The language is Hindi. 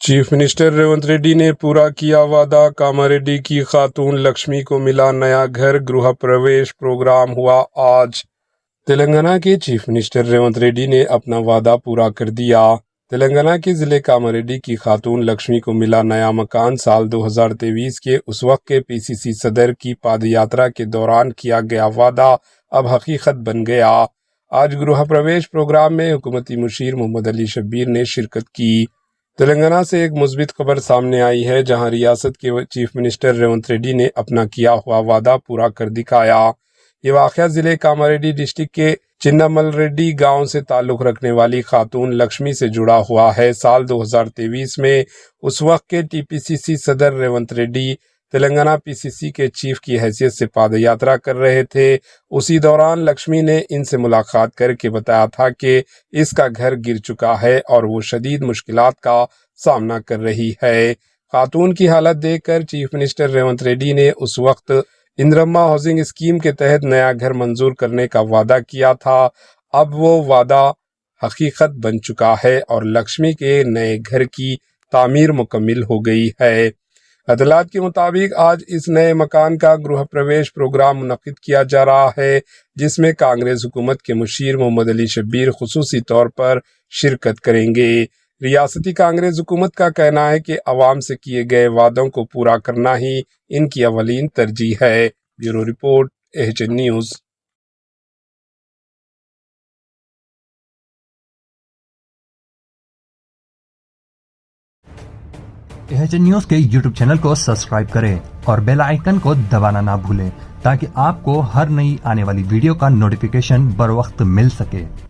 चीफ मिनिस्टर रेवंत रेड्डी ने पूरा किया वादा। कामारेड्डी की खातून लक्ष्मी को मिला नया घर। गृह प्रवेश प्रोग्राम हुआ आज। तेलंगाना के चीफ मिनिस्टर रेवंत रेड्डी ने अपना वादा पूरा कर दिया। तेलंगाना के जिले कामारेड्डी की खातून लक्ष्मी को मिला नया मकान। साल 2023 के उस वक्त के पीसीसी सदर की पादयात्रा के दौरान किया गया वादा अब हकीकत बन गया। आज गृह प्रवेश प्रोग्राम में हुकूमती मुशीर मोहम्मद अली शब्बीर ने शिरकत की। तेलंगाना से एक मुस्बित खबर सामने आई है, जहां रियासत के चीफ मिनिस्टर रेवंत रेड्डी ने अपना किया हुआ वादा पूरा कर दिखाया। ये वाकया जिले कामारेड्डी डिस्ट्रिक्ट के चिन्नामल रेड्डी गांव से ताल्लुक रखने वाली खातून लक्ष्मी से जुड़ा हुआ है। साल 2023 में उस वक्त के टीपीसीसी सदर रेवंत रेड्डी तेलंगाना पीसीसी के चीफ की हैसियत से पादयात्रा कर रहे थे। उसी दौरान लक्ष्मी ने इनसे मुलाकात करके बताया था कि इसका घर गिर चुका है और वो शदीद मुश्किलात का सामना कर रही है। खातून की हालत देखकर चीफ मिनिस्टर रेवंत रेड्डी ने उस वक्त इंदिरम्मा हाउसिंग स्कीम के तहत नया घर मंजूर करने का वादा किया था। अब वो वादा हकीकत बन चुका है और लक्ष्मी के नए घर की तामीर मुकम्मिल हो गई है। अदालत के मुताबिक आज इस नए मकान का गृह प्रवेश प्रोग्राम मुनक्किद किया जा रहा है, जिसमें कांग्रेस हुकूमत के मुशीर मोहम्मद अली शब्बीर खुसूसी तौर पर शिरकत करेंगे। रियासती कांग्रेस हुकूमत का कहना है कि अवाम से किए गए वादों को पूरा करना ही इनकी अवलीन तरजीह है। Bureau report, HN news. HN news के यूट्यूब चैनल को सब्सक्राइब करें और बेल आइकन को दबाना ना भूलें, ताकि आपको हर नई आने वाली वीडियो का नोटिफिकेशन बर वक्त मिल सके।